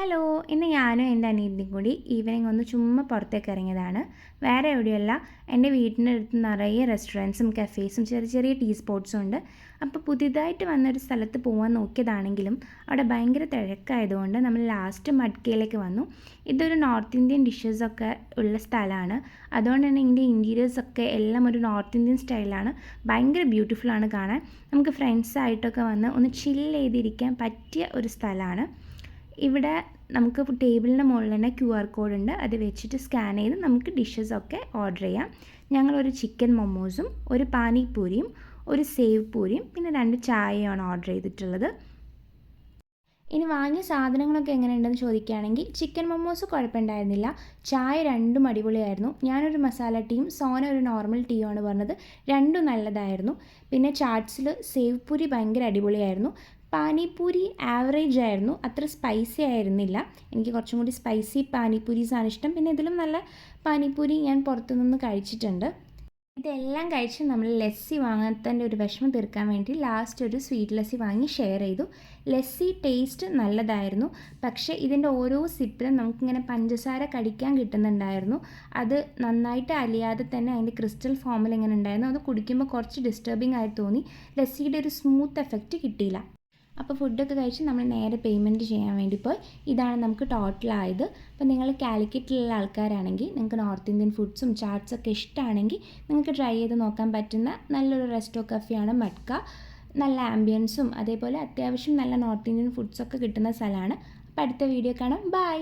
Hello, ഇന്ന് ഞാനും എൻ്റെ അനിയത്തിയും കൂടി ഈവനിങ് ഒന്ന് ചുമ്മാ പുറത്തേക്ക് ഇറങ്ങിയതാണ്. വേറെ എവിടെയല്ല, എൻ്റെ വീട്ടിൻ്റെ അടുത്ത് നിറയെ റെസ്റ്റോറൻറ്റ്സും കഫേസും ചെറിയ ചെറിയ ടീ സ്പോട്ട്സും ഉണ്ട്. അപ്പോൾ പുതിയതായിട്ട് വന്നൊരു സ്ഥലത്ത് പോകാൻ നോക്കിയതാണെങ്കിലും അവിടെ ഭയങ്കര തിരക്കായതുകൊണ്ട് നമ്മൾ ലാസ്റ്റ് മഡ്കയിലേക്ക് വന്നു. ഇതൊരു നോർത്ത് ഇന്ത്യൻ ഡിഷസൊക്കെ ഉള്ള സ്ഥലമാണ്. അതുകൊണ്ട് തന്നെ ഇതിൻ്റെ ഇൻറ്റീരിയേഴ്സൊക്കെ എല്ലാം ഒരു നോർത്ത് ഇന്ത്യൻ സ്റ്റൈലാണ്. ഭയങ്കര ബ്യൂട്ടിഫുള്ളാണ് കാണാൻ. നമുക്ക് ഫ്രണ്ട്സായിട്ടൊക്കെ വന്ന് ഒന്ന് ചില്ല് ചെയ്തിരിക്കാൻ പറ്റിയ ഒരു സ്ഥലമാണ്. ഇവിടെ നമുക്ക് ടേബിളിൻ്റെ മുകളിൽ തന്നെ QR കോഡ് ഉണ്ട്. അത് വെച്ചിട്ട് സ്കാൻ ചെയ്ത് നമുക്ക് ഡിഷസൊക്കെ ഓർഡർ ചെയ്യാം. ഞങ്ങളൊരു ചിക്കൻ മൊമോസും ഒരു പാനിപൂരിയും ഒരു സേവ് പൂരിയും പിന്നെ 2 ചായയാണ് ഓർഡർ ചെയ്തിട്ടുള്ളത്. ഇനി വാങ്ങിയ സാധനങ്ങളൊക്കെ എങ്ങനെയുണ്ടെന്ന് ചോദിക്കുകയാണെങ്കിൽ ചിക്കൻ മൊമോസ് കുഴപ്പമുണ്ടായിരുന്നില്ല. ചായ രണ്ടും അടിപൊളിയായിരുന്നു. ഞാനൊരു മസാല ടീയും സോന ഒരു നോർമൽ ടീയുമാണ് പറഞ്ഞത്. രണ്ടും നല്ലതായിരുന്നു. പിന്നെ ചാട്സിൽ സേവ് പൂരി ഭയങ്കര അടിപൊളിയായിരുന്നു. പാനിപൂരി ആവറേജ് ആയിരുന്നു, അത്ര സ്പൈസി ആയിരുന്നില്ല. എനിക്ക് കുറച്ചും കൂടി സ്പൈസി പാനിപൂരീസാണ് ഇഷ്ടം. പിന്നെ ഇതിലും നല്ല പാനിപൂരി ഞാൻ പുറത്തുനിന്ന് കഴിച്ചിട്ടുണ്ട്. ഇതെല്ലാം കഴിച്ച് നമ്മൾ ലസ്സി വാങ്ങാത്തതിൻ്റെ ഒരു വിഷമം തീർക്കാൻ വേണ്ടി ലാസ്റ്റ് ഒരു സ്വീറ്റ് ലസ്സി വാങ്ങി ഷെയർ ചെയ്തു. ലസ്സി ടേസ്റ്റ് നല്ലതായിരുന്നു, പക്ഷേ ഇതിൻ്റെ ഓരോ സിപ്പിലും നമുക്കിങ്ങനെ പഞ്ചസാര കടിക്കാൻ കിട്ടുന്നുണ്ടായിരുന്നു. അത് നന്നായിട്ട് അലിയാതെ തന്നെ അതിൻ്റെ ക്രിസ്റ്റൽ ഫോമിൽ ഇങ്ങനെ ഉണ്ടായിരുന്നു. അത് കുടിക്കുമ്പോൾ കുറച്ച് ഡിസ്റ്റർബിംഗ് ആയിട്ട് തോന്നി. ലസ്സിയുടെ ഒരു സ്മൂത്ത് എഫക്റ്റ് കിട്ടിയില്ല. അപ്പോൾ ഫുഡൊക്കെ കഴിച്ച് നമ്മൾ നേരെ പേയ്മെൻറ്റ് ചെയ്യാൻ വേണ്ടി പോയി. ഇതാണ് നമുക്ക് ടോട്ടലായത്. അപ്പോൾ നിങ്ങൾ കാലിക്കറ്റിലുള്ള ആൾക്കാരാണെങ്കിൽ നിങ്ങൾക്ക് നോർത്ത് ഇന്ത്യൻ ഫുഡ്സും ചാട്സൊക്കെ ഇഷ്ടമാണെങ്കിൽ നിങ്ങൾക്ക് ട്രൈ ചെയ്ത് നോക്കാൻ പറ്റുന്ന നല്ലൊരു റെസ്റ്റോ കഫേയാണ് മഡ്ക. നല്ല ആംബിയൻസും അതേപോലെ അത്യാവശ്യം നല്ല നോർത്ത് ഇന്ത്യൻ ഫുഡ്സൊക്കെ കിട്ടുന്ന സ്ഥലമാണ്. അപ്പോൾ അടുത്ത വീഡിയോ കാണാം. ബൈ.